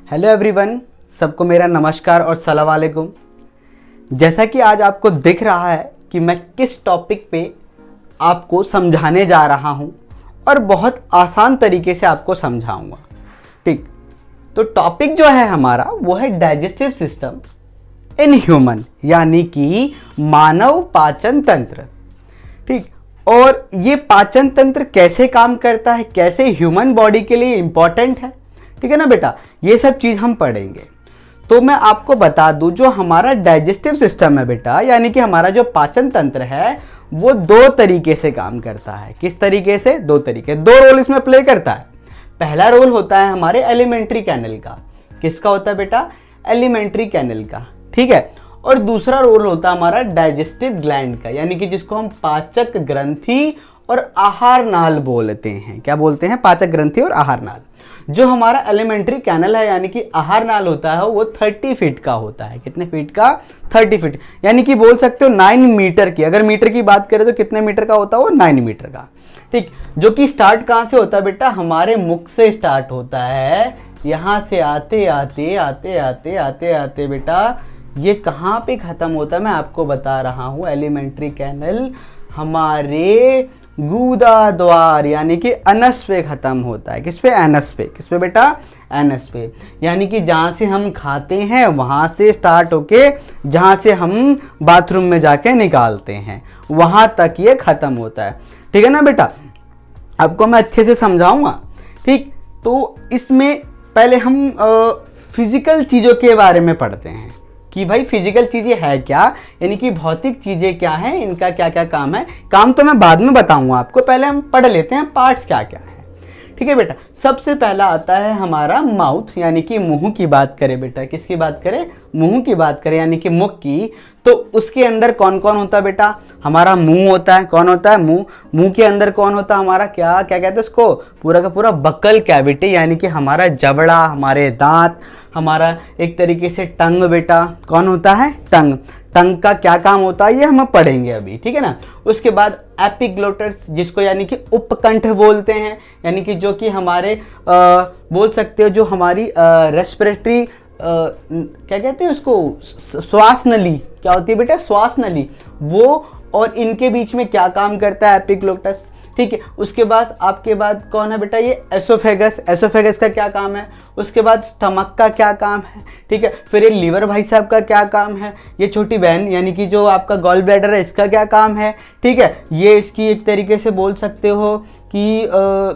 Hello everyone, सबको मेरा नमस्कार और सलाम वालेकुम। जैसा कि आज आपको दिख रहा है कि मैं किस टॉपिक पे आपको समझाने जा रहा हूं और बहुत आसान तरीके से आपको समझाऊंगा। ठीक, तो टॉपिक जो है हमारा वो है डाइजेस्टिव सिस्टम इन ह्यूमन, यानी कि मानव पाचन तंत्र। ठीक, और ये पाचन तंत्र कैसे काम करता है, कैसे ह्यूमन बॉडी के लिए इंपॉर्टेंट है, ठीक है ना बेटा, ये सब चीज हम पढ़ेंगे। तो मैं आपको बता दूं, जो हमारा डाइजेस्टिव सिस्टम है बेटा, यानी कि हमारा जो पाचन तंत्र है वो दो तरीके से काम करता है। किस तरीके से? दो तरीके, दो रोल इसमें प्ले करता है। पहला रोल होता है हमारे एलिमेंट्री कैनल का। किसका होता है बेटा? एलिमेंट्री कैनल का, ठीक है। और दूसरा रोल होता है हमारा डाइजेस्टिव ग्लैंड का, यानी कि जिसको हम पाचक ग्रंथि और आहार नाल बोलते हैं। क्या बोलते हैं? पाचक ग्रंथि और आहार नाल। जो हमारा एलिमेंट्री कैनल है यानी कि आहार नाल होता है वो 30 फीट का होता है। कितने फीट का? 30 फीट, यानी कि बोल सकते हो 9 मीटर की। अगर मीटर की बात करें तो कितने मीटर का होता है वो? 9 मीटर का। ठीक, जो कि स्टार्ट कहाँ से होता है बेटा? हमारे मुख से स्टार्ट होता है। यहां से आते आते आते आते आते आते बेटा ये कहाँ पे खत्म होता है मैं आपको बता रहा हूं। एलिमेंट्री कैनल हमारे गुदा द्वार यानी कि अनस पे खत्म होता है। किस पे? एनस पे। किस पे बेटा? एनस पे, यानी कि जहां से हम खाते हैं वहां से स्टार्ट होके जहां से हम बाथरूम में जाके निकालते हैं वहां तक ये खत्म होता है। ठीक है ना बेटा, आपको मैं अच्छे से समझाऊंगा। ठीक, तो इसमें पहले हम फिजिकल चीजों के बारे में पढ़ते हैं कि भाई फिजिकल चीजें है क्या, यानी कि भौतिक चीजें क्या हैं, इनका क्या क्या काम है। काम तो मैं बाद में बताऊंगा आपको, पहले हम पढ़ लेते हैं पार्ट्स क्या क्या है। ठीक है बेटा, सबसे पहला आता है हमारा माउथ, यानी कि मुंह की बात करें बेटा। किसकी बात करें? मुंह की बात करें, यानी कि मुख की। तो उसके अंदर कौन कौन होता है बेटा? हमारा मुंह होता है। कौन होता है? मुंह। मुंह के अंदर कौन होता है? हमारा क्या क्या कहते हैं उसको? पूरा का पूरा बक्कल कैविटी, यानी कि हमारा जबड़ा, हमारे दांत, हमारा एक तरीके से टंग बेटा। कौन होता है? टंग। टंग का क्या काम होता है ये हम पढ़ेंगे अभी, ठीक है ना। उसके बाद एपिग्लोटस, जिसको यानी कि उपकंठ बोलते हैं, यानी कि जो कि हमारे बोल सकते हो जो हमारी रेस्पिरेटरी क्या कहते हैं उसको, श्वास नली। क्या होती है बेटा? श्वास नली। वो और इनके बीच में क्या काम करता है? एपिग्लोटस। ठीक है, उसके बाद आपके बाद कौन है बेटा? ये एसोफेगस। एसोफेगस का क्या काम है? उसके बाद स्टमक का क्या काम है? ठीक है, फिर ये लीवर भाई साहब का क्या काम है? ये छोटी बहन यानी कि जो आपका गॉल ब्लैडर है इसका क्या काम है? ठीक है, ये इसकी एक तरीके से बोल सकते हो कि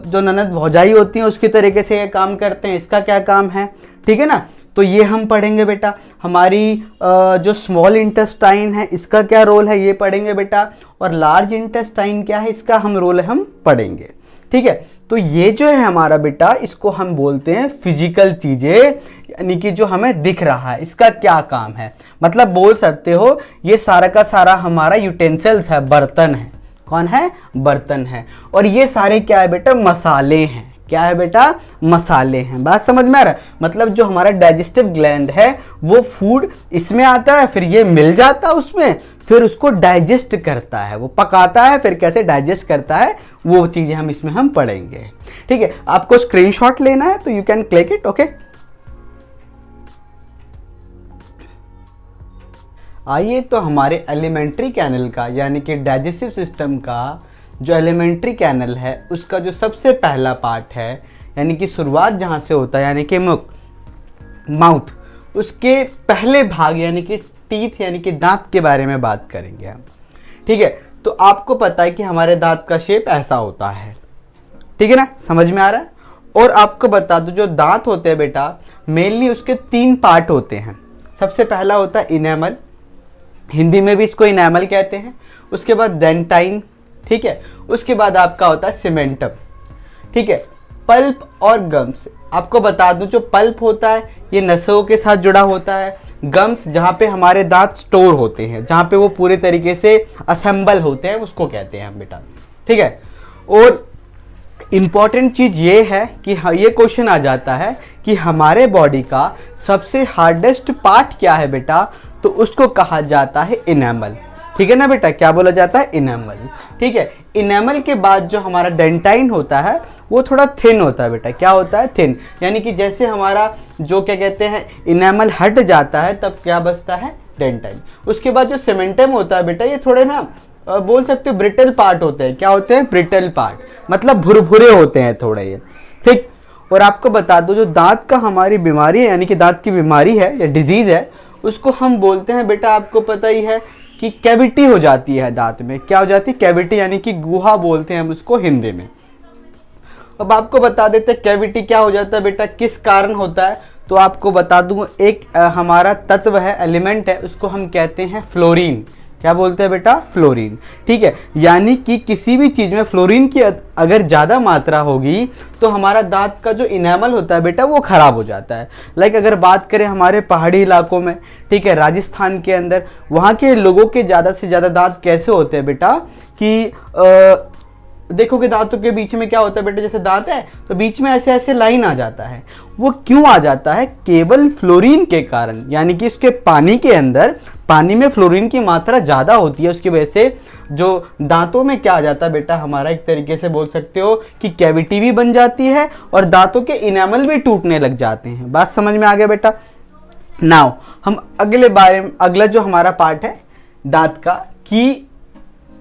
जो ननद भौजाई होती हैं उसकी तरीके से ये काम करते हैं, इसका क्या काम है? ठीक है ना, तो ये हम पढ़ेंगे बेटा। हमारी जो स्मॉल इंटेस्टाइन है इसका क्या रोल है ये पढ़ेंगे बेटा। और लार्ज इंटेस्टाइन क्या है इसका हम रोल हम पढ़ेंगे। ठीक है, तो ये जो है हमारा बेटा इसको हम बोलते हैं फिजिकल चीजें, यानी कि जो हमें दिख रहा है इसका क्या काम है। मतलब बोल सकते हो ये सारा का सारा हमारा यूटेंसिल्स है, बर्तन है। कौन है? बर्तन है। और ये सारे क्या है बेटा? मसाले हैं। क्या है बेटा? मसाले हैं। बात समझ में आ रहा है? मतलब जो हमारा डाइजेस्टिव ग्लैंड है वो फूड इसमें आता है, फिर ये मिल जाता है उसमें, फिर उसको डाइजेस्ट करता है, वो पकाता है, फिर कैसे डाइजेस्ट करता है वो चीजें हम इसमें हम पढ़ेंगे। ठीक है, आपको स्क्रीनशॉट लेना है तो you can click it. Okay, आइए तो हमारे एलिमेंट्री कैनल का यानी कि डाइजेस्टिव सिस्टम का जो एलिमेंट्री कैनल है उसका जो सबसे पहला पार्ट है, यानी कि शुरुआत जहां से होता है यानी कि मुख, माउथ, उसके पहले भाग यानी कि टीथ यानी कि दांत के बारे में बात करेंगे हम। ठीक है, तो आपको पता है कि हमारे दांत का शेप ऐसा होता है। ठीक है ना, समझ में आ रहा है? और आपको बता दूं जो दांत होते हैं बेटा मेनली उसके 3 पार्ट होते हैं। सबसे पहला होता है इनेमल, हिंदी में भी इसको इनेमल कहते हैं। उसके बाद डेंटाइन, ठीक है, उसके बाद आपका होता है सीमेंटम। ठीक है, पल्प और गम्स। आपको बता दूं जो पल्प होता है ये नसों के साथ जुड़ा होता है। गम्स जहां पे हमारे दांत स्टोर होते हैं, जहां पे वो पूरे तरीके से असेंबल होते हैं उसको कहते हैं हम बेटा। ठीक है, और इंपॉर्टेंट चीज ये है कि ये क्वेश्चन आ जाता है कि हमारे बॉडी का सबसे हार्डेस्ट पार्ट क्या है बेटा, तो उसको कहा जाता है इनेमल। ठीक है ना बेटा, क्या बोला जाता है, इनेमल। ठीक है, इनेमल के बाद जो हमारा डेंटाइन होता है वो थोड़ा थिन होता है बेटा, क्या होता है, थिन। यानी कि जैसे हमारा जो क्या कहते हैं इनेमल हट जाता है तब क्या बचता है, डेंटाइन। उसके बाद जो सीमेंटम होता है बेटा, ये थोड़े ना बोल सकते हो ब्रिटल पार्ट होते हैं, क्या होते हैं, ब्रिटल पार्ट, मतलब भुरभुरे होते हैं थोड़े ये। ठीक, और आपको बता दो जो दांत का हमारी बीमारी है, यानी कि दांत की बीमारी है या डिजीज है, उसको हम बोलते हैं बेटा, आपको पता ही है कि कैविटी हो जाती है दांत में। क्या हो जाती है, कैविटी, यानी कि गुहा बोलते हैं हम उसको हिंदी में। अब आपको बता देते हैं कैविटी क्या हो जाता है बेटा, किस कारण होता है। तो आपको बता दूं, एक हमारा तत्व है, एलिमेंट है, उसको हम कहते हैं फ्लोरीन। क्या बोलते हैं बेटा, फ्लोरीन। ठीक है, यानी कि किसी भी चीज़ में फ्लोरीन की अगर ज़्यादा मात्रा होगी तो हमारा दांत का जो इनेमल होता है बेटा वो ख़राब हो जाता है। लाइक अगर बात करें हमारे पहाड़ी इलाकों में, ठीक है, राजस्थान के अंदर, वहाँ के लोगों के ज़्यादा से ज़्यादा दांत कैसे होते हैं बेटा कि देखोगे दांतों के बीच में क्या होता है बेटा, जैसे दांत है तो बीच में ऐसे ऐसे लाइन आ जाता है। वो क्यों आ जाता है, केवल फ्लोरीन के कारण, यानी कि इसके पानी के अंदर, पानी में फ्लोरीन की मात्रा ज़्यादा होती है, उसकी वजह से जो दांतों में क्या आ जाता है बेटा, हमारा एक तरीके से बोल सकते हो कि कैविटी भी बन जाती है और दांतों के इनेमल भी टूटने लग जाते हैं। बात समझ में आ गया बेटा। नाउ हम अगला जो हमारा पार्ट है दांत का, कि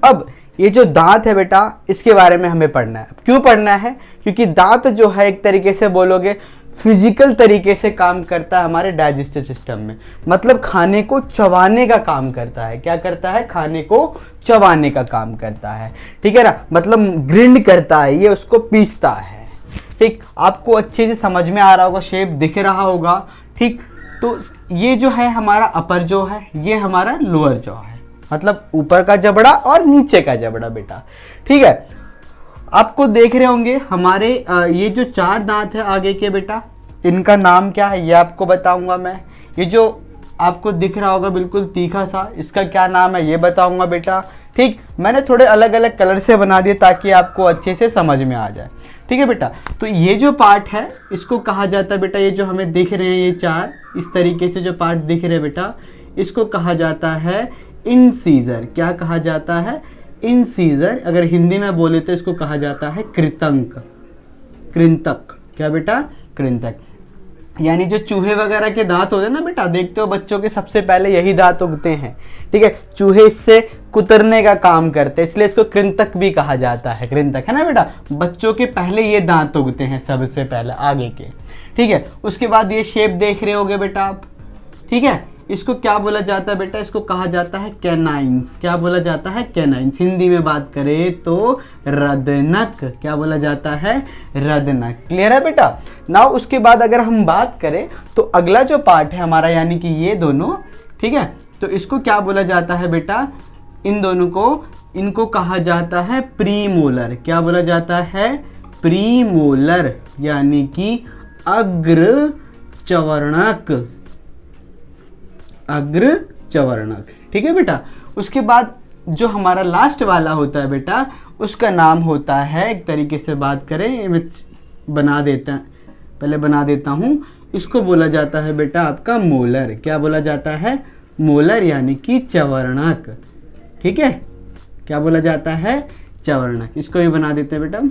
अब ये जो दांत है बेटा इसके बारे में हमें पढ़ना है। क्यों पढ़ना है, क्योंकि दांत जो है एक तरीके से बोलोगे फिजिकल तरीके से काम करता है हमारे डाइजेस्टिव सिस्टम में, मतलब खाने को चबाने का काम करता है। क्या करता है, खाने को चबाने का काम करता है। ठीक है ना, मतलब ग्रिंड करता है, ये उसको पीसता है। ठीक, आपको अच्छे से समझ में आ रहा होगा, शेप दिख रहा होगा। ठीक, तो ये जो है हमारा अपर जो है, ये हमारा लोअर जो है, मतलब ऊपर का जबड़ा और नीचे का जबड़ा बेटा। ठीक है, आपको देख रहे होंगे हमारे ये जो 4 दांत है आगे के बेटा, इनका नाम क्या है ये आपको बताऊंगा मैं। ये जो आपको दिख रहा होगा बिल्कुल तीखा सा, इसका क्या नाम है ये बताऊंगा बेटा। ठीक, मैंने थोड़े अलग अलग कलर से बना दिए ताकि आपको अच्छे से समझ में आ जाए। ठीक है बेटा, तो ये जो पार्ट है इसको कहा जाता है बेटा, ये जो हमें दिख रहे हैं ये 4 इस तरीके से जो पार्ट दिख रहे हैं बेटा, इसको कहा जाता है इंसीजर। क्या कहा जाता है, इंसीजर। अगर हिंदी में बोले तो इसको कहा जाता है कृतंक, कृंतक। क्या बेटा, कृंतक। यानी जो चूहे वगैरह के दांत होते हैं ना बेटा, देखते हो बच्चों के सबसे पहले यही दांत उगते हैं। ठीक है, चूहे इससे कुतरने का काम करते हैं, इसलिए इसको कृंतक भी कहा जाता है। कृंतक है ना बेटा, बच्चों के पहले ये दांत उगते हैं सबसे पहले आगे के। ठीक है, उसके बाद ये शेप देख रहे होगे बेटा आप। ठीक है, इसको क्या बोला जाता है बेटा, इसको कहा जाता है कैनाइंस। क्या बोला जाता है, कैनाइंस। हिंदी में बात करें तो रदनक। क्या बोला जाता है, रदनक। क्लियर है बेटा। नाउ उसके बाद अगर हम बात करें तो अगला जो पार्ट है हमारा, यानी कि ये दोनों, ठीक है, तो इसको क्या बोला जाता है बेटा, इन दोनों को, इनको कहा जाता है प्रीमोलर। क्या बोला जाता है, प्रीमोलर, यानी कि अग्र चवर्णक, अग्र चवर्णक। ठीक है बेटा, उसके बाद जो हमारा लास्ट वाला होता है बेटा, उसका नाम होता है, एक तरीके से बात करें, मैं बना देता हूँ, इसको बोला जाता है बेटा आपका मोलर। क्या बोला जाता है, मोलर, यानी कि चवर्णक। ठीक है, क्या बोला जाता है, चवर्णक। इसको भी बना देते हैं बेटा।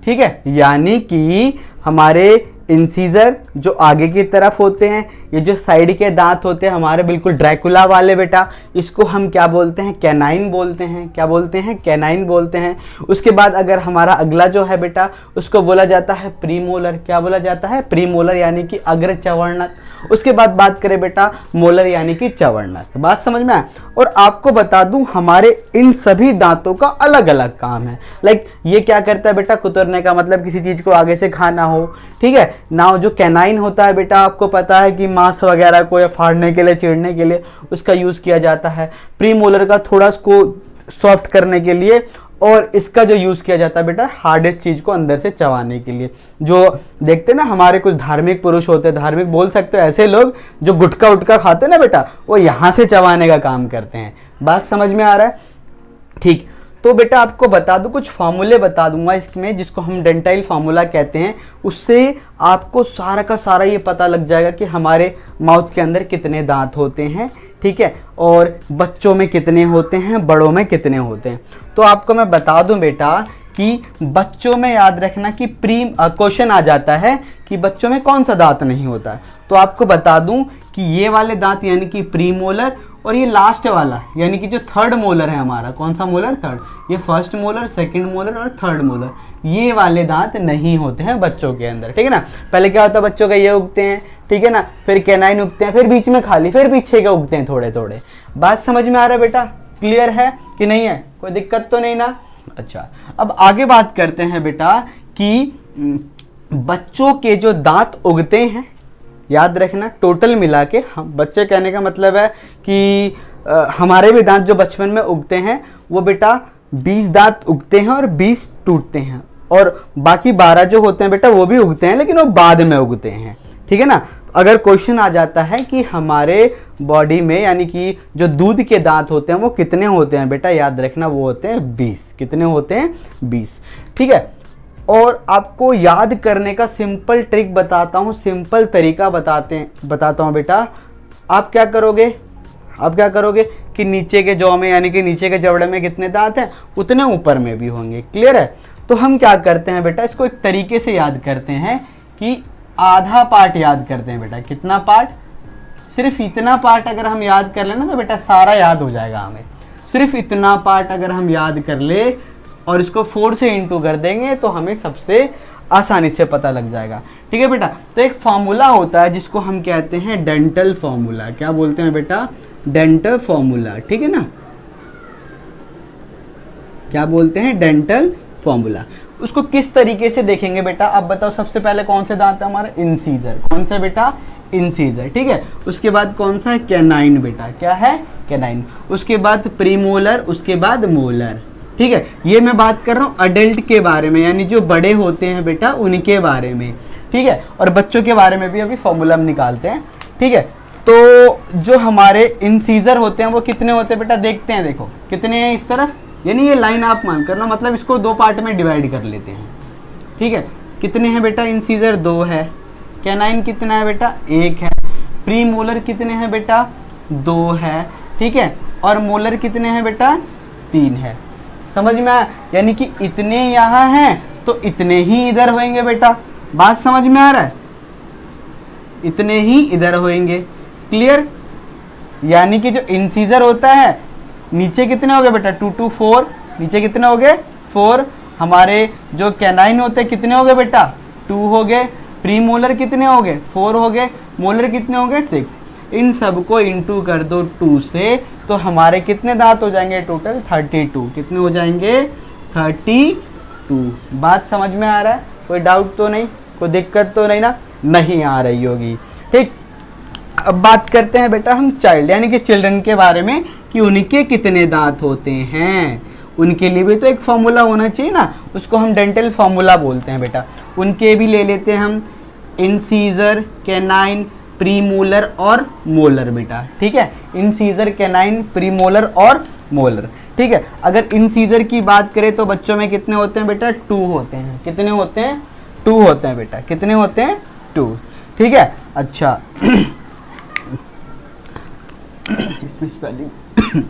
ठीक है, यानी कि हमारे इंसीजर जो आगे की तरफ होते हैं, ये जो साइड के दांत होते हैं हमारे बिल्कुल ड्रैकुला वाले बेटा, इसको हम क्या बोलते हैं, कैनाइन बोलते हैं। क्या बोलते हैं, कैनाइन बोलते हैं। उसके बाद अगर हमारा अगला जो है बेटा, उसको बोला जाता है प्रीमोलर। क्या बोला जाता है, प्रीमोलर, यानी कि अग्र चवर्णक। उसके बाद बात करें बेटा मोलर, यानी कि चवर्णक। बात समझ में आए। और आपको बता दूं हमारे इन सभी दांतों का अलग अलग काम है। लाइक ये क्या करता है बेटा, कुतरने का, मतलब किसी चीज को आगे से खाना हो। ठीक है, नाउ जो कैनाइन होता है बेटा, आपको पता है कि मांस वगैरह को या फाड़ने के लिए, चीरने के लिए उसका यूज किया जाता है। प्रीमोलर का थोड़ा उसको सॉफ्ट करने के लिए, और इसका जो यूज किया जाता है बेटा हार्डेस्ट चीज को अंदर से चबाने के लिए। जो देखते हैं ना हमारे कुछ धार्मिक पुरुष होते हैं, धार्मिक बोल सकते हो ऐसे लोग, जो गुटखा उटका खाते हैं ना बेटा, वो यहाँ से चबाने का काम करते हैं। बात समझ में आ रहा है। ठीक, तो बेटा आपको बता दूं, कुछ फार्मूले बता दूंगा इसमें, जिसको हम डेंटाइल फार्मूला कहते हैं। उससे आपको सारा का सारा ये पता लग जाएगा कि हमारे माउथ के अंदर कितने दांत होते हैं। ठीक है, और बच्चों में कितने होते हैं, बड़ों में कितने होते हैं। तो आपको मैं बता दूं बेटा कि बच्चों में याद रखना कि क्वेश्चन आ जाता है कि बच्चों में कौन सा दांत नहीं होता है। तो आपको बता दूं कि ये वाले दांत यानी कि प्रीमोलर, और ये लास्ट वाला यानी कि जो थर्ड मोलर है हमारा, कौन सा मोलर, थर्ड, ये फर्स्ट मोलर, सेकंड मोलर और थर्ड मोलर, ये वाले दांत नहीं होते हैं बच्चों के अंदर, ठीक है ना। पहले क्या होता है, बच्चों का ये उगते हैं, ठीक है ना, फिर कैनाइन उगते हैं, फिर बीच में खाली, फिर पीछे का उगते हैं थोड़े थोड़े। बात समझ में आ रहा है बेटा, क्लियर है कि नहीं है, कोई दिक्कत तो नहीं ना। अच्छा, अब आगे बात करते हैं बेटा कि बच्चों के जो दांत उगते हैं, याद रखना टोटल मिला के, हम बच्चे कहने का मतलब है कि हमारे भी दांत जो बचपन में उगते हैं वो बेटा 20 दांत उगते हैं और 20 टूटते हैं, और बाकी 12 जो होते हैं बेटा वो भी उगते हैं लेकिन वो बाद में उगते हैं, ठीक है ना। अगर क्वेश्चन आ जाता है कि हमारे बॉडी में यानी कि जो दूध के दांत होते हैं वो कितने होते हैं बेटा, याद रखना वो होते हैं 20। कितने होते हैं, 20, ठीक है। और आपको याद करने का सिंपल ट्रिक बताता हूँ, सिंपल तरीका बताता हूँ बेटा। आप क्या करोगे कि नीचे के जौ में यानी कि नीचे के जबड़े में कितने दांत हैं उतने ऊपर में भी होंगे, क्लियर है। तो हम क्या करते हैं बेटा, इसको एक तरीके से याद करते हैं कि आधा पार्ट याद करते हैं बेटा। कितना पार्ट, सिर्फ इतना पार्ट अगर हम याद कर लेना तो बेटा सारा याद हो जाएगा हमें। सिर्फ इतना पार्ट अगर हम याद कर ले और इसको 4 से इंटू कर देंगे तो हमें सबसे आसानी से पता लग जाएगा, ठीक है बेटा। तो एक फॉर्मूला होता है जिसको हम कहते हैं डेंटल फॉर्मूला। क्या बोलते हैं बेटा, डेंटल फॉर्मूला, ठीक है ना। क्या बोलते हैं, डेंटल फॉर्मूला। उसको किस तरीके से देखेंगे बेटा, अब बताओ। सबसे पहले कौन से दांत है हमारा, इंसीजर, कौन सा बेटा, इंसीजर, ठीक है। उसके बाद कौन सा है, कैनाइन बेटा, क्या है, कैनाइन। उसके बाद प्रीमोलर, उसके बाद मोलर, ठीक है। ये मैं बात कर रहा हूँ अडल्ट के बारे में, यानी जो बड़े होते हैं बेटा उनके बारे में, ठीक है। और बच्चों के बारे में भी अभी फॉर्मूला हम निकालते हैं, ठीक है। तो जो हमारे इंसीजर होते हैं वो कितने होते हैं बेटा, देखते हैं, देखो कितने हैं इस तरफ, यानी ये लाइन आप मान कर लो, मतलब इसको 2 पार्ट में डिवाइड कर लेते हैं, ठीक है। कितने हैं बेटा, इंसीजर 2 है, कैनाइन कितना है बेटा, 1 है, प्रीमोलर कितने हैं बेटा, 2 है, ठीक है। और मोलर कितने हैं बेटा, 3 है। समझ में आया, यानी कि इतने यहाँ हैं तो इतने ही इधर होंगे बेटा। बात समझ में आ रहा है, इतने ही इधर होंगे, क्लियर। यानी कि जो इंसीजर होता है, नीचे कितने हो गए बेटा, 2 2 4, नीचे कितने हो गए, 4। हमारे जो कैनाइन होते हैं कितने हो गए बेटा, 2 हो गए। प्रीमोलर कितने हो गए, 4 हो गए। मोलर कितने हो गए, 6। इन सबको इंटू कर दो 2 से, तो हमारे कितने दांत हो जाएंगे टोटल, 32। कितने हो जाएंगे, 32। बात समझ में आ रहा है, कोई डाउट तो नहीं, कोई दिक्कत तो नहीं ना, नहीं आ रही होगी, ठीक। अब बात करते हैं बेटा हम चाइल्ड यानी कि चिल्ड्रन के बारे में कि उनके कितने दांत होते हैं। उनके लिए भी तो एक फॉर्मूला होना चाहिए ना, उसको हम डेंटल फॉर्मूला बोलते हैं बेटा। उनके भी ले लेते हैं हम, इंसीजर, कैनाइन, प्रीमोलर और मोलर बेटा, ठीक है। इंसीजर, कैनाइन, प्रीमोलर और मोलर, ठीक है। अगर इंसीजर की बात करें तो बच्चों में कितने होते हैं बेटा, 2 होते हैं। कितने होते हैं, 2 होते हैं बेटा। कितने होते हैं, 2, ठीक है। अच्छा इसमें स्पेलिंग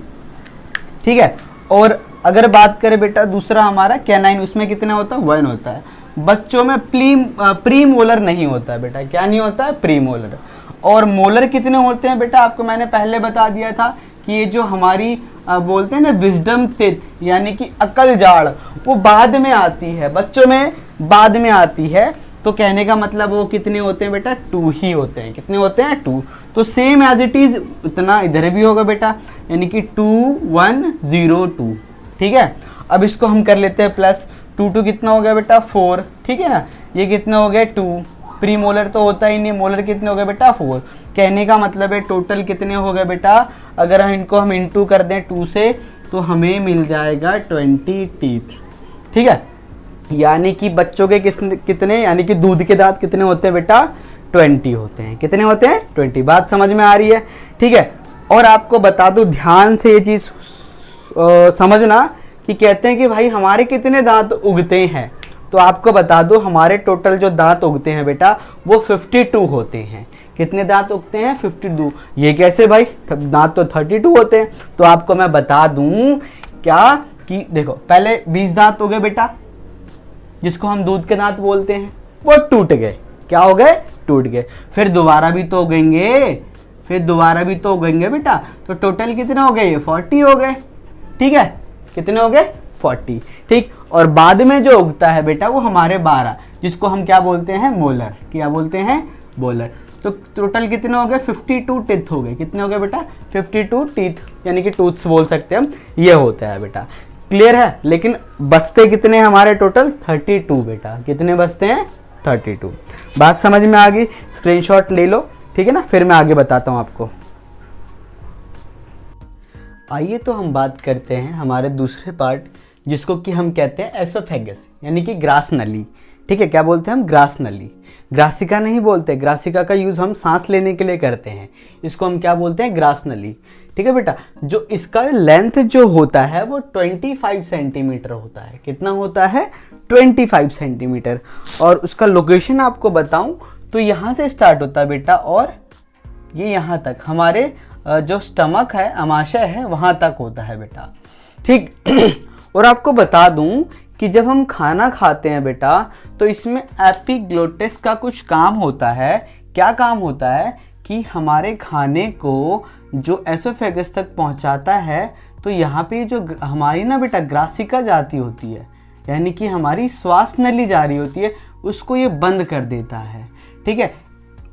ठीक है। और अगर बात करें बेटा दूसरा हमारा कैनाइन, उसमें कितना होता है, 1 होता है। बच्चों में प्रीमोलर नहीं होता है बेटा। क्या नहीं होता है, प्रीमोलर। और मोलर कितने होते हैं बेटा, आपको मैंने पहले बता दिया था कि ये जो हमारी बोलते हैं ना विजडम टीथ यानी कि अकल जाड़, वो बाद में आती है, बच्चों में बाद में आती है। तो कहने का मतलब वो कितने होते हैं बेटा, 2 ही होते हैं। कितने होते हैं, 2। तो सेम एज इट इज उतना इधर भी होगा बेटा, यानी कि 2 1 0 2, ठीक है। अब इसको हम कर लेते हैं प्लस, 2 2 कितना हो गया बेटा, 4, ठीक है ना। ये कितना हो गया, 2। प्रीमोलर तो होता ही नहीं, मोलर कितने हो गए बेटा, 4। कहने का मतलब है टोटल कितने हो गए बेटा, अगर इनको हम इंटू कर दें 2 से तो हमें मिल जाएगा 20 टीथ, ठीक है। यानी कि बच्चों के कितने, यानी कि दूध के दांत कितने होते हैं बेटा, 20 होते हैं। कितने होते हैं, 20। बात समझ में आ रही है, ठीक है। और आपको बता दूं, ध्यान से ये चीज समझना कि कहते हैं कि भाई हमारे कितने दांत उगते हैं, तो आपको बता दो हमारे टोटल जो दांत उगते हैं बेटा वो 52 होते हैं। कितने दांत उगते हैं? 52। ये कैसे भाई, दांत तो 32 होते हैं। तो आपको मैं बता दूं क्या कि देखो पहले 20 दांत हो गए बेटा, जिसको हम दूध के दांत बोलते हैं, वो टूट गए। क्या हो गए? टूट गए। फिर दोबारा भी तो उगेंगे, बेटा। तो टोटल कितने हो गए? ये 40 हो गए। ठीक है, कितने हो गए? 40। ठीक, और बाद में जो उगता है बेटा वो हमारे 12, जिसको हम क्या बोलते हैं? मोलर। क्या बोलते हैं? मोलर। तो टोटल कितने हो गए? 52 टीथ हो गए। कितने हो गए बेटा? 52 टीथ, यानी कि टूथ्स बोल सकते हैं हम। ये होता है बेटा, क्लियर है। लेकिन बचते कितने हमारे टोटल? 32 बेटा। कितने बचते हैं? 32। बात समझ में आ गई? स्क्रीनशॉट ले लो, ठीक है ना। फिर मैं आगे बताता हूं आपको। आइए तो हम बात करते हैं हमारे दूसरे पार्ट, जिसको कि हम कहते हैं एसोफेगस, यानी कि ग्रास नली। ठीक है, क्या बोलते हैं हम? ग्रास नली। ग्रासिका नहीं बोलते, ग्रासिका का यूज हम सांस लेने के लिए करते हैं। इसको हम क्या बोलते हैं? ग्रास नली। ठीक है बेटा, जो इसका लेंथ जो होता है वो 25 सेंटीमीटर होता है। कितना होता है? 25 सेंटीमीटर। और उसका लोकेशन आपको बताऊं तो यहाँ से स्टार्ट होता है बेटा, और ये यहाँ तक हमारे जो स्टमक है, अमाशय है, वहाँ तक होता है बेटा। ठीक और आपको बता दूं कि जब हम खाना खाते हैं बेटा तो इसमें एपिग्लोटिस का कुछ काम होता है। क्या काम होता है? कि हमारे खाने को जो एसोफेगस तक पहुंचाता है, तो यहाँ पे जो हमारी ना बेटा ग्रासिका जाती होती है, यानी कि हमारी श्वास नली जा रही होती है, उसको ये बंद कर देता है। ठीक है,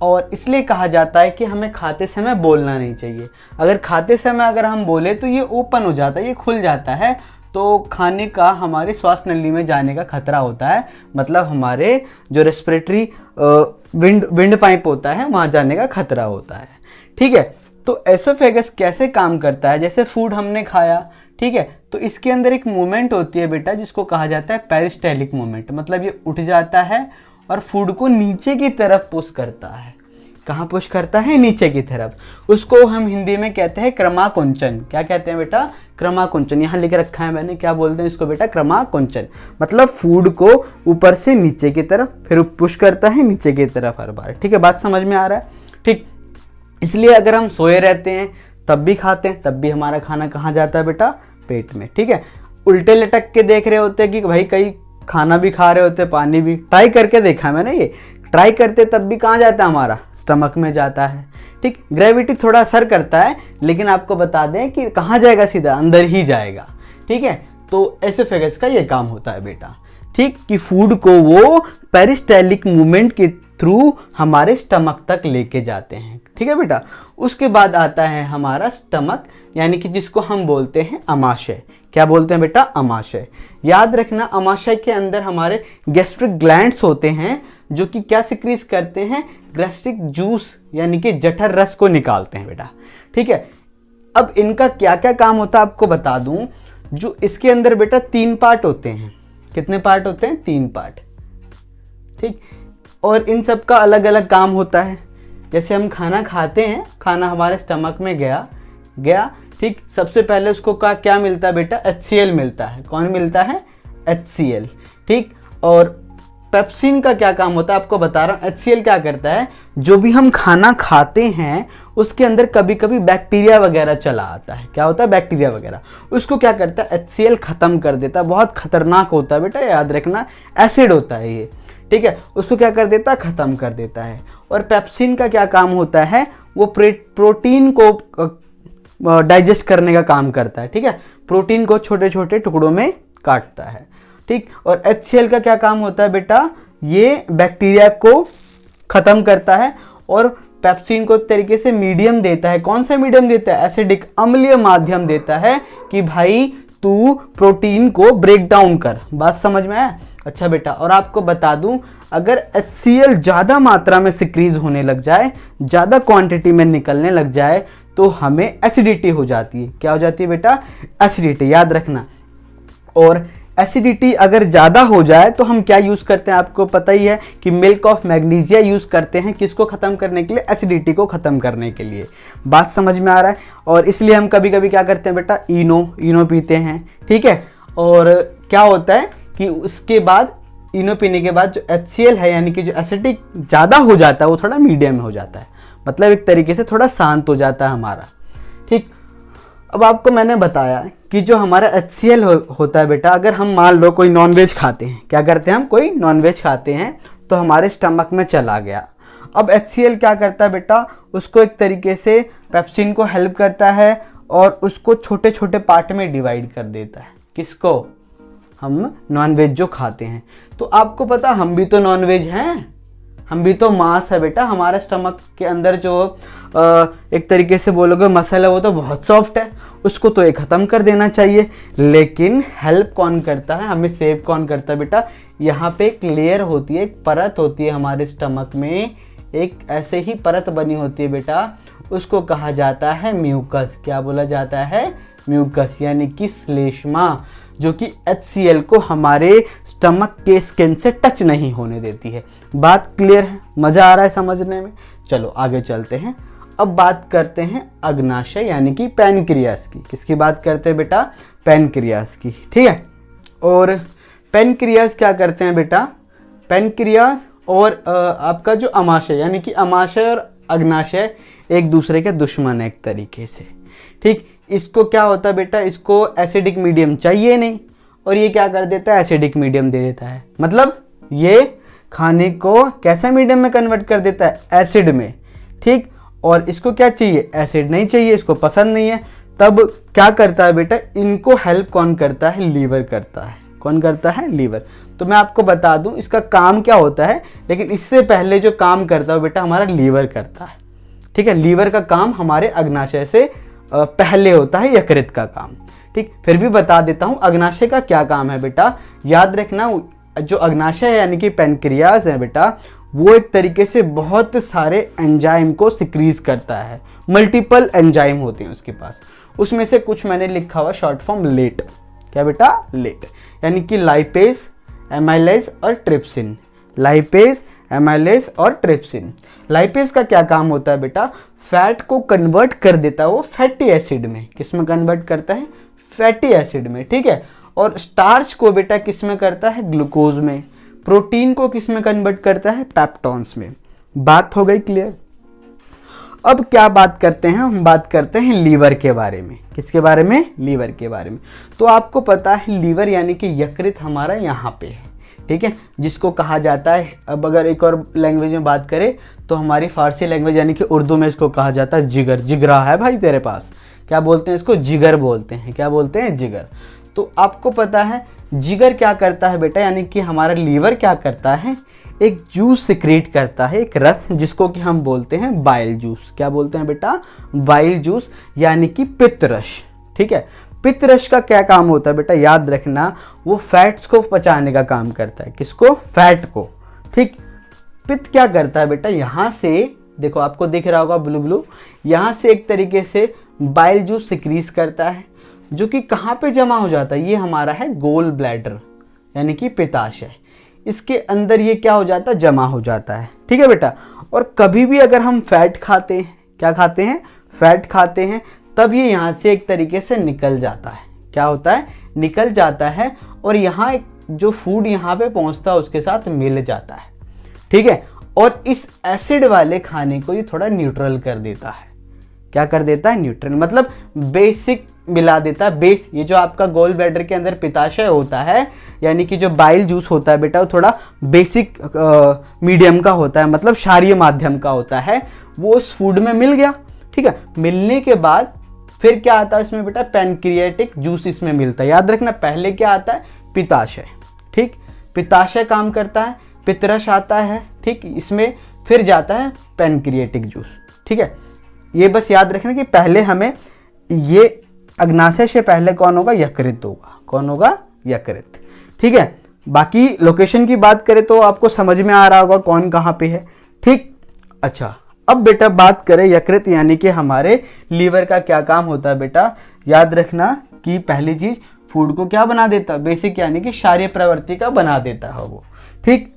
और इसलिए कहा जाता है कि हमें खाते समय बोलना नहीं चाहिए। अगर खाते समय अगर हम बोले तो ये ओपन हो जाता है, ये खुल जाता है, तो खाने का हमारे श्वास नली में जाने का खतरा होता है। मतलब हमारे जो रेस्पिरेटरी विंड पाइप होता है वहाँ जाने का खतरा होता है। ठीक है, तो एसोफेगस कैसे काम करता है? जैसे फूड हमने खाया, ठीक है, तो इसके अंदर एक मूवमेंट होती है बेटा, जिसको कहा जाता है पेरिस्टाल्टिक मूवमेंट। मतलब ये उठ जाता है और फूड को नीचे की तरफ पुश करता है। कहाँ पुश करता है? नीचे की तरफ। उसको हम हिंदी में कहते हैं क्रमाकुंचन। क्या कहते हैं बेटा? क्रमाकुंचन। यहाँ लिख रखा है मैंने, क्या बोलते हैं इसको बेटा? क्रमाकुंचन। मतलब फूड को ऊपर से नीचे की तरफ फिर पुश करता है नीचे की तरफ हर बार। ठीक है, बात समझ में आ रहा है? ठीक, इसलिए अगर हम सोए रहते हैं तब भी खाते हैं, तब भी हमारा खाना कहाँ जाता है बेटा? पेट में। ठीक है, उल्टे लटक के देख रहे होते हैं कि भाई कहीं खाना भी खा रहे होते, पानी भी, ट्राई करके देखा मैंने, ये ट्राई करते तब भी कहाँ जाता है? हमारा स्टमक में जाता है। ठीक, ग्रेविटी थोड़ा असर करता है, लेकिन आपको बता दें कि कहाँ जाएगा? सीधा अंदर ही जाएगा। ठीक है, तो एसोफेगस का ये काम होता है बेटा। ठीक, कि फूड को वो पेरिस्टाल्टिक मूवमेंट के थ्रू हमारे स्टमक तक लेके जाते हैं। ठीक है बेटा, उसके बाद आता है हमारा स्टमक, यानी कि जिसको हम बोलते हैं अमाशय। क्या बोलते हैं बेटा? अमाशय। याद रखना, अमाशय के अंदर हमारे गैस्ट्रिक ग्लैंड्स होते हैं, जो कि क्या सिक्रीज करते हैं? गैस्ट्रिक जूस, यानी कि जठर रस को निकालते हैं बेटा। ठीक है, अब इनका क्या क्या काम होता है आपको बता दूं। जो इसके अंदर बेटा 3 पार्ट होते हैं। कितने पार्ट होते हैं? 3 पार्ट। ठीक, और इन सब का अलग अलग काम होता है। जैसे हम खाना खाते हैं, खाना हमारे स्टमक में गया, ठीक, सबसे पहले उसको क्या मिलता है बेटा? HCl मिलता है। कौन मिलता है? HCl। ठीक, और पेप्सिन का क्या काम होता है आपको बता रहा हूँ। HCl क्या करता है? जो भी हम खाना खाते हैं उसके अंदर कभी कभी बैक्टीरिया वगैरह चला आता है। क्या होता है? बैक्टीरिया वगैरह। उसको क्या करता है? HCl खत्म कर देता है। बहुत खतरनाक होता है बेटा, याद रखना, एसिड होता है ये। ठीक है, उसको क्या कर देता है? खत्म कर देता है। और पेप्सिन का क्या काम होता है? वो प्रोटीन को डाइजेस्ट करने का काम करता है। ठीक है, प्रोटीन को छोटे छोटे टुकड़ों में काटता है। ठीक, और HCl का क्या काम होता है बेटा? ये बैक्टीरिया को खत्म करता है और पेप्सिन को एक तरीके से मीडियम देता है। कौन सा मीडियम देता है? एसिडिक, अम्लीय माध्यम देता है कि भाई तू प्रोटीन को ब्रेक डाउन कर। बात समझ में आया? अच्छा बेटा, और आपको बता दूं, अगर HCl ज़्यादा मात्रा में सिक्रीज होने लग जाए, ज़्यादा क्वांटिटी में निकलने लग जाए, तो हमें एसिडिटी हो जाती है। क्या हो जाती है बेटा? एसिडिटी, याद रखना। और एसिडिटी अगर ज़्यादा हो जाए तो हम क्या यूज़ करते हैं? आपको पता ही है कि मिल्क ऑफ मैग्नीशिया यूज़ करते हैं। किसको ख़त्म करने के लिए? एसिडिटी को ख़त्म करने के लिए। बात समझ में आ रहा है? और इसलिए हम कभी कभी क्या करते हैं बेटा? इनो पीते हैं। ठीक है, और क्या होता है कि उसके बाद इनो पीने के बाद जो HCl है यानी कि जो एसिडिक ज़्यादा हो जाता है वो थोड़ा मीडियम में हो जाता है, मतलब एक तरीके से थोड़ा शांत हो जाता है हमारा। ठीक, अब आपको मैंने बताया कि जो हमारा HCl होता है बेटा, अगर हम मान लो कोई नॉनवेज खाते हैं, क्या करते हैं हम, कोई नॉनवेज खाते हैं तो हमारे स्टमक में चला गया। अब HCl क्या करता है बेटा, उसको एक तरीके से पेप्सिन को हेल्प करता है और उसको छोटे छोटे पार्ट में डिवाइड कर देता है। किसको, हम नॉनवेज जो खाते हैं। तो आपको पता हम भी तो नॉनवेज हैं, हम भी तो मांस है बेटा, हमारे स्टमक के अंदर जो एक तरीके से बोलोगे मसल है वो तो बहुत सॉफ्ट है, उसको तो ये ख़त्म कर देना चाहिए। लेकिन हेल्प कौन करता है, हमें सेव कौन करता है बेटा, यहाँ पे एक लेयर होती है, एक परत होती है हमारे स्टमक में, एक ऐसे ही परत बनी होती है बेटा, उसको कहा जाता है म्यूकस। क्या बोला जाता है, म्यूकस, यानी कि श्लेष्मा, जो कि HCl को हमारे स्टमक के स्किन से टच नहीं होने देती है। बात क्लियर है, मज़ा आ रहा है समझने में। चलो आगे चलते हैं। अब बात करते हैं अग्नाशय यानी कि पैनक्रियास की। किसकी बात करते हैं बेटा, पैनक्रियास की। ठीक है, और पैनक्रियास क्या करते हैं बेटा, पैनक्रियास और आपका जो अमाशय यानी कि अमाशय और अग्नाशय एक दूसरे के दुश्मन है एक तरीके से। ठीक, इसको क्या होता है बेटा, इसको एसिडिक मीडियम चाहिए नहीं और ये क्या कर देता है, एसिडिक मीडियम दे देता है। मतलब ये खाने को कैसा मीडियम में कन्वर्ट कर देता है, एसिड में। ठीक, और इसको क्या चाहिए, एसिड नहीं चाहिए, इसको पसंद नहीं है। तब क्या करता है बेटा, इनको हेल्प कौन करता है, लीवर करता है। कौन करता है, लीवर। तो मैं आपको बता दूं इसका काम क्या होता है, लेकिन इससे पहले जो काम करता है बेटा हमारा लीवर करता है। ठीक है, लीवर का काम हमारे अग्नाशय से पहले होता है यकृत का काम। ठीक, फिर भी बता देता हूं अग्नाशय का क्या काम है बेटा। याद रखना, जो अग्नाशय है यानी कि पैनक्रियास है बेटा, वो एक तरीके से बहुत सारे एंजाइम को सिक्रीज करता है। मल्टीपल एंजाइम होते हैं उसके पास, उसमें से कुछ मैंने लिखा हुआ शॉर्ट फॉर्म लेट। क्या बेटा, लेट, यानी कि लाइपेज, एमाइलेज और ट्रिप्सिन। लाइपेज, एमाइलेज और ट्रिप्सिन। लाइपेज का क्या काम होता है बेटा, फैट को कन्वर्ट कर देता है वो फैटी एसिड में। किस में कन्वर्ट करता है, फैटी एसिड में। ठीक है, और स्टार्च को बेटा किस में करता है, ग्लूकोज में। प्रोटीन को किस में कन्वर्ट करता है, पेप्टोन्स में। बात हो गई क्लियर। अब क्या बात करते हैं, हम बात करते हैं लीवर के बारे में। किसके बारे में, लीवर के बारे में। तो आपको पता है लीवर यानी कि यकृत हमारा यहाँ पे है। ठीक है, जिसको कहा जाता है, अब अगर एक और लैंग्वेज में बात करें तो हमारी फारसी लैंग्वेज यानी कि उर्दू में इसको कहा जाता है जिगर। जिगरा है भाई तेरे पास, क्या बोलते हैं इसको, जिगर बोलते हैं। क्या बोलते हैं, जिगर। तो आपको पता है जिगर क्या करता है बेटा, यानी कि हमारा लीवर क्या करता है, एक जूस सिक्रेट करता है, एक रस, जिसको कि हम बोलते हैं बाइल जूस। क्या बोलते हैं बेटा, बाइल जूस, यानी कि पित्तरस। ठीक है, पित्तरस का क्या काम होता है बेटा, याद रखना, वो फैट्स को पचाने का काम करता है। किसको, फैट को। ठीक, पित्त क्या करता है बेटा, यहाँ से देखो आपको दिख रहा होगा ब्लू ब्लू, यहाँ से एक तरीके से बाइल जूस सिक्रीज करता है, जो कि कहाँ पे जमा हो जाता है, ये हमारा है गोल ब्लैडर यानी कि पित्ताशय। इसके अंदर ये क्या हो जाता है, जमा हो जाता है। ठीक है बेटा, और कभी भी अगर हम फैट खाते हैं, क्या खाते हैं, फैट खाते हैं, तब ये यहाँ से एक तरीके से निकल जाता है। क्या होता है, निकल जाता है, और यहाँ जो फूड यहाँ पे पहुँचता है उसके साथ मिल जाता है। ठीक है, और इस एसिड वाले खाने को ये थोड़ा न्यूट्रल कर देता है। क्या कर देता है, न्यूट्रल, मतलब बेसिक मिला देता है। बेस, ये जो आपका गोल ब्लैडर के अंदर पित्ताशय होता है यानी कि जो बाइल जूस होता है बेटा, वो थोड़ा बेसिक मीडियम का होता है, मतलब क्षारीय माध्यम का होता है। वो उस फूड में मिल गया। ठीक है, मिलने के बाद फिर क्या आता है इसमें बेटा, पैनक्रियाटिक जूस इसमें मिलता है। याद रखना, पहले क्या आता है, पित्ताशय। ठीक, पित्ताशय काम करता है, पित्तरस आता है। ठीक, इसमें फिर जाता है पैनक्रियाटिक जूस। ठीक है, ये बस याद रखना कि पहले हमें ये अग्नाशय से पहले कौन होगा, यकृत होगा। कौन होगा, यकृत। ठीक है, बाकी लोकेशन की बात करें तो आपको समझ में आ रहा होगा कौन कहाँ पे है। ठीक, अच्छा, अब बेटा बात करें यकृत यानी कि हमारे लीवर का क्या काम होता है बेटा। याद रखना कि पहली चीज फूड को क्या बना देता है, बेसिक यानी कि क्षारीय प्रवृत्ति का बना देता है वो। ठीक,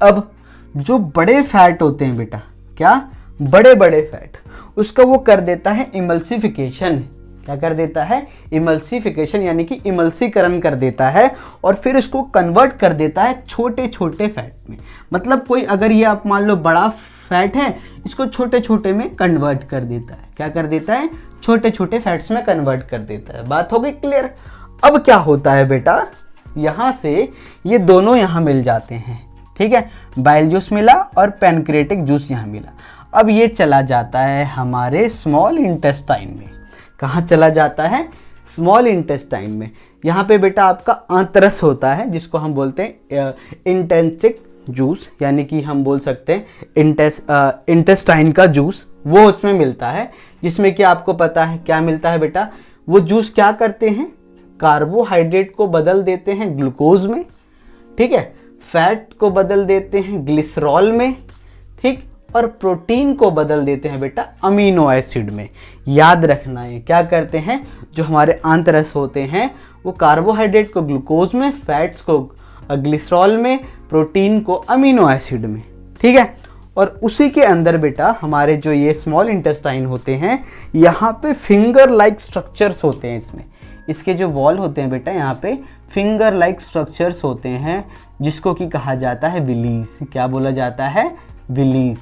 अब जो बड़े फैट होते हैं बेटा, क्या, बड़े बड़े फैट, उसका वो कर देता है इमल्सिफिकेशन। क्या कर देता है, इमल्सिफिकेशन यानी कि इमल्सीकरण कर देता है और फिर इसको कन्वर्ट कर देता है छोटे छोटे फैट में। मतलब कोई अगर ये आप मान लो बड़ा फैट है, इसको छोटे छोटे में कन्वर्ट कर देता है। क्या कर देता है, छोटे छोटे फैट्स में कन्वर्ट कर देता है। बात हो गई क्लियर। अब क्या होता है बेटा, यहाँ से ये दोनों यहाँ मिल जाते हैं, ठीक है, बाइल जूस मिला और पैनक्रियाटिक जूस यहाँ मिला। अब ये चला जाता है हमारे स्मॉल इंटेस्टाइन में। कहाँ चला जाता है, स्मॉल इंटेस्टाइन में। यहाँ पे बेटा आपका आंतरस होता है जिसको हम बोलते हैं इंटेस्टिक जूस, यानी कि हम बोल सकते हैं इंटेस्टाइन का जूस, वो उसमें मिलता है। जिसमें कि आपको पता है क्या मिलता है बेटा, वो जूस क्या करते हैं, कार्बोहाइड्रेट को बदल देते हैं ग्लूकोज में, ठीक है, फैट को बदल देते हैं ग्लिसरॉल में, ठीक, और प्रोटीन को बदल देते हैं बेटा अमीनो एसिड में। याद रखना है क्या करते हैं, जो हमारे आंतरस होते हैं वो कार्बोहाइड्रेट को ग्लूकोज में, फैट्स को ग्लिसरॉल में, प्रोटीन को अमीनो एसिड में, ठीक है। और उसी के अंदर बेटा हमारे जो ये स्मॉल इंटेस्टाइन होते हैं, यहाँ पे फिंगर लाइक स्ट्रक्चर्स होते हैं। इसके जो वॉल होते हैं बेटा, यहाँ पे फिंगर लाइक स्ट्रक्चर्स होते हैं जिसको कि कहा जाता है विलीज। क्या बोला जाता है, विलीज,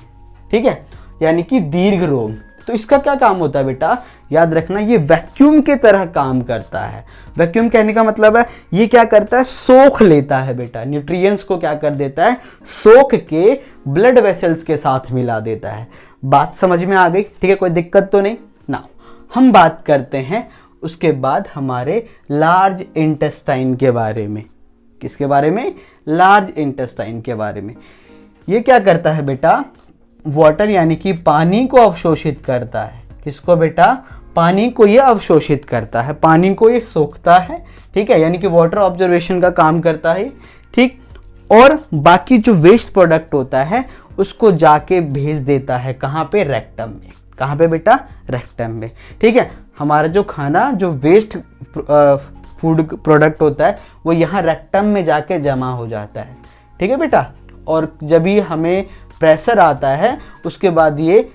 ठीक है, यानी कि दीर्घ रोग। तो इसका क्या काम होता है बेटा, याद रखना, ये वैक्यूम के तरह काम करता है। वैक्यूम कहने का मतलब है ये क्या करता है, सोख लेता है बेटा, न्यूट्रिएंट्स को क्या कर देता है, सोख के ब्लड वेसल्स के साथ मिला देता है। बात समझ में आ गई, ठीक है, कोई दिक्कत तो नहीं ना। हम बात करते हैं उसके बाद हमारे लार्ज इंटेस्टाइन के बारे में। किसके बारे में, लार्ज इंटेस्टाइन के बारे में। ये क्या करता है बेटा, वाटर यानी कि पानी को अवशोषित करता है। किसको बेटा, पानी को ये अवशोषित करता है, पानी को ये सोखता है, ठीक है, यानी कि वाटर ऑब्जर्वेशन का काम करता है, ठीक। और बाकी जो वेस्ट प्रोडक्ट होता है उसको जाके भेज देता है कहाँ पे, रेक्टम में। कहाँ पे बेटा, रेक्टम में, ठीक है। हमारा जो खाना, जो वेस्ट फूड प्रोडक्ट होता है वो यहाँ रेक्टम में जाके जमा हो जाता है, ठीक है बेटा। और जब भी हमें प्रेशर आता है उसके बाद ये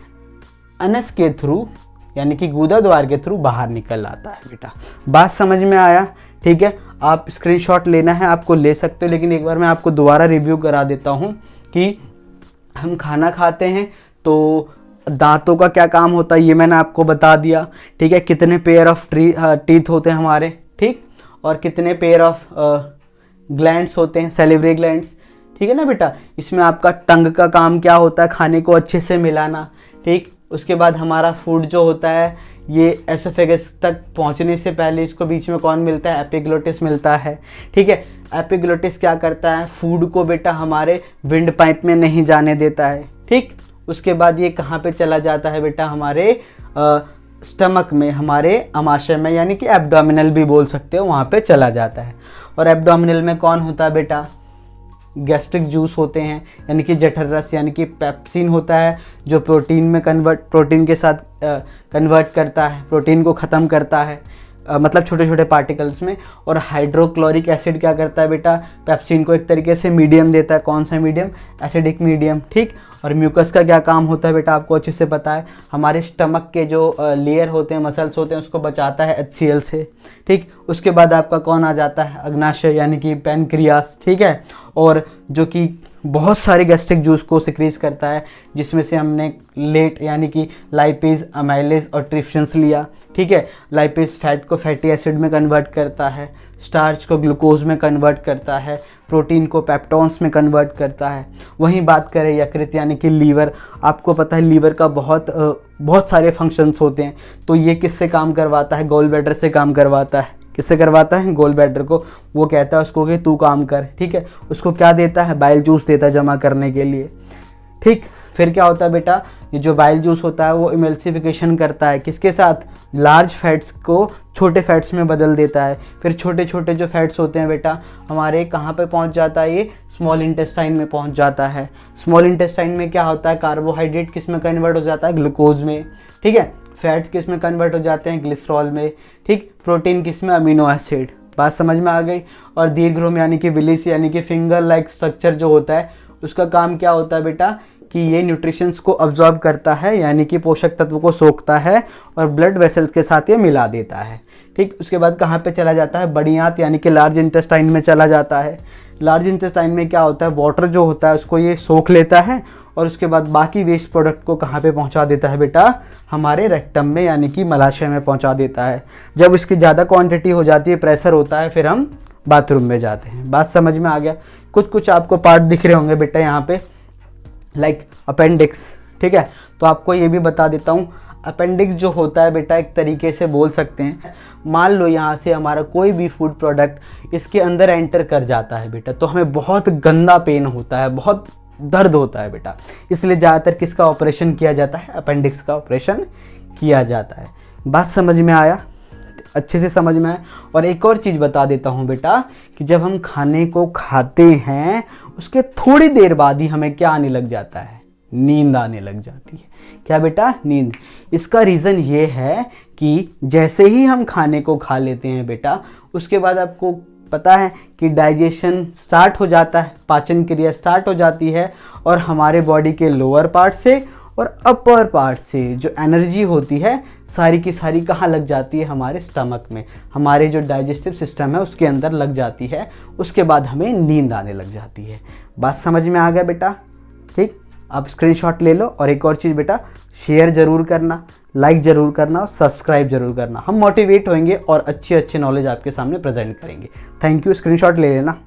अनस के थ्रू यानी कि गुदा द्वार के थ्रू बाहर निकल आता है बेटा। बात समझ में आया, ठीक है। आप स्क्रीनशॉट लेना है आपको ले सकते हो, लेकिन एक बार मैं आपको दोबारा रिव्यू करा देता हूँ कि हम खाना खाते हैं तो दांतों का क्या काम होता है, ये मैंने आपको बता दिया, ठीक है। कितने पेयर ऑफ टीथ होते हैं हमारे, ठीक, और कितने पेयर ऑफ ग्लैंड्स होते हैं, सैलिवरी ग्लैंड्स, ठीक है ना बेटा। इसमें आपका टंग का काम क्या होता है, खाने को अच्छे से मिलाना, ठीक। उसके बाद हमारा फूड जो होता है ये एसोफेगस तक पहुंचने से पहले इसको बीच में कौन मिलता है, एपिग्लोटिस मिलता है, ठीक है। एपिग्लोटिस क्या करता है, फूड को बेटा हमारे विंड पाइप में नहीं जाने देता है, ठीक। उसके बाद ये कहाँ पे चला जाता है बेटा, हमारे स्टमक में, हमारे अमाशय में, यानी कि एब्डोमिनल भी बोल सकते हो, वहाँ पे चला जाता है। और एब्डोमिनल में कौन होता है बेटा, गैस्ट्रिक जूस होते हैं, यानी कि जठर रस, यानी कि पेप्सिन होता है जो प्रोटीन के साथ कन्वर्ट करता है, प्रोटीन को ख़त्म करता है, मतलब छोटे छोटे पार्टिकल्स में। और हाइड्रोक्लोरिक एसिड क्या करता है बेटा, पेप्सिन को एक तरीके से मीडियम देता है। कौन सा मीडियम, एसिडिक मीडियम, ठीक। और म्यूकस का क्या काम होता है बेटा, आपको अच्छे से पता है, हमारे स्टमक के जो लेयर होते हैं, मसल्स होते हैं, उसको बचाता है HCl से, ठीक। उसके बाद आपका कौन आ जाता है, अग्नाशय यानी कि पैनक्रियास, ठीक है। और जो कि बहुत सारे गैस्ट्रिक जूस को सिक्रीज करता है, जिसमें से हमने लेट यानी कि लाइपेज, अमाइलेज और ट्रिप्सिन्स लिया, ठीक है। लाइपेज फैट को फैटी एसिड में कन्वर्ट करता है, स्टार्च को ग्लूकोज में कन्वर्ट करता है, प्रोटीन को पेप्टोन्स में कन्वर्ट करता है। वहीं बात करें यकृत यानी कि लीवर, आपको पता है लीवर का बहुत सारे फंक्शंस होते हैं, तो ये किससे काम करवाता है, गोल ब्लैडर से काम करवाता है। किससे करवाता है, गोल ब्लैडर को। वो कहता है उसको कि तू काम कर, ठीक है। उसको क्या देता है, बाइल जूस देता है जमा करने के लिए, ठीक। फिर क्या होता है बेटा, ये जो बाइल जूस होता है वो इमल्सिफिकेशन करता है, किसके साथ, लार्ज फैट्स को छोटे फैट्स में बदल देता है। फिर छोटे छोटे जो फैट्स होते हैं बेटा हमारे कहाँ पे पहुँच जाता है, ये स्मॉल इंटेस्टाइन में पहुँच जाता है। स्मॉल इंटेस्टाइन में क्या होता है, कार्बोहाइड्रेट किस में कन्वर्ट हो जाता है, ग्लूकोज में, ठीक है। फैट्स किस में कन्वर्ट हो जाते हैं, ग्लिसरॉल में, ठीक। प्रोटीन किस में, अमीनो एसिड। बात समझ में आ गई। और दीर्घ रोम यानी कि विलिस यानी कि फिंगर लाइक स्ट्रक्चर जो होता है उसका काम क्या होता है बेटा, कि ये न्यूट्रिशंस को अब्जॉर्ब करता है, यानी कि पोषक तत्व को सोखता है और ब्लड वेसल्स के साथ ये मिला देता है। ठीक, उसके बाद कहाँ पे चला जाता है, बड़ी आंत यानी कि लार्ज इंटेस्टाइन में चला जाता है। लार्ज इंटेस्टाइन में क्या होता है, वाटर जो होता है उसको ये सोख लेता है और उसके बाद बाकी वेस्ट प्रोडक्ट को कहाँ पे पहुँचा देता है बेटा, हमारे रेक्टम में यानी कि मलाशय में पहुँचा देता है। जब इसकी ज़्यादा क्वांटिटी हो जाती है, प्रेशर होता है, फिर हम बाथरूम में जाते हैं। बात समझ में आ गया? कुछ आपको पार्ट दिख रहे होंगे बेटा यहाँ पे, लाइक अपेंडिक्स। ठीक है, तो आपको ये भी बता देता हूँ, अपेंडिक्स जो होता है बेटा, एक तरीके से बोल सकते हैं, मान लो यहाँ से हमारा कोई भी फूड प्रोडक्ट इसके अंदर एंटर कर जाता है बेटा, तो हमें बहुत गंदा पेन होता है, बहुत दर्द होता है बेटा। इसलिए ज़्यादातर किसका ऑपरेशन किया जाता है, अपेंडिक्स का ऑपरेशन किया जाता है। बात समझ में आया? अच्छे से समझ में आया। और एक और चीज़ बता देता हूँ बेटा, कि जब हम खाने को खाते हैं उसके थोड़ी देर बाद ही हमें क्या आने लग जाता है, नींद आने लग जाती है। क्या बेटा? नींद। इसका रीज़न ये है कि जैसे ही हम खाने को खा लेते हैं बेटा, उसके बाद आपको पता है कि डाइजेशन स्टार्ट हो जाता है, पाचन क्रिया स्टार्ट हो जाती है और हमारे बॉडी के लोअर पार्ट से और अपर पार्ट से जो एनर्जी होती है सारी की सारी कहाँ लग जाती है, हमारे स्टमक में, हमारे जो डाइजेस्टिव सिस्टम है उसके अंदर लग जाती है। उसके बाद हमें नींद आने लग जाती है। बात समझ में आ गया बेटा? ठीक, आप स्क्रीनशॉट ले लो। और एक और चीज़ बेटा, शेयर ज़रूर करना, लाइक ज़रूर करना और सब्सक्राइब ज़रूर करना। हम मोटिवेट होंगे और अच्छी नॉलेज आपके सामने प्रेजेंट करेंगे। Thank you. स्क्रीनशॉट ले लेना।